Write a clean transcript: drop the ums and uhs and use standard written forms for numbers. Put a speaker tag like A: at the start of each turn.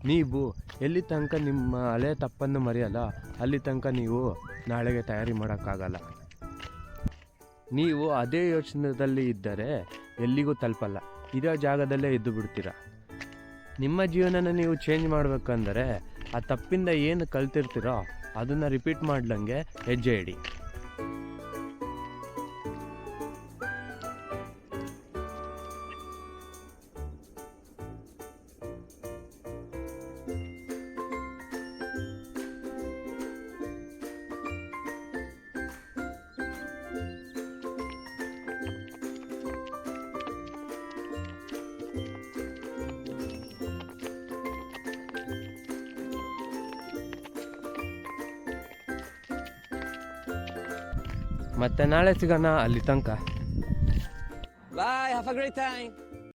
A: ನೀವು ಎಲ್ಲಿ ತನಕ ನಿಮ್ಮ ಹಳೆ ತಪ್ಪನ್ನು ಮರೆಯಲ್ಲ ಅಲ್ಲಿ ತನಕ ನೀವು ನಾಳೆಗೆ ತಯಾರಿ ಮಾಡೋಕ್ಕಾಗಲ್ಲ. ನೀವು ಅದೇ ಯೋಚನೆಯಲ್ಲಿ ಇದ್ದರೆ ಎಲ್ಲಿಗೂ ತಲುಪಲ್ಲ, ಇದೇ ಜಾಗದಲ್ಲೇ ಇದ್ದು ಬಿಡ್ತೀರ. ನಿಮ್ಮ ಜೀವನನ ನೀವು ಚೇಂಜ್ ಮಾಡಬೇಕಂದ್ರೆ ಆ ತಪ್ಪಿಂದ ಏನು ಕಲ್ತಿರ್ತೀರೋ ಅದನ್ನು ರಿಪೀಟ್ ಮಾಡ್ದಂಗೆ ಹೆಜ್ಜೆ ಇಡಿ. ಮತ್ತೆ ನಾಳೆ ಸಿಗೋಣ, ಅಲ್ಲಿ ತನಕ
B: Bye, have a great time.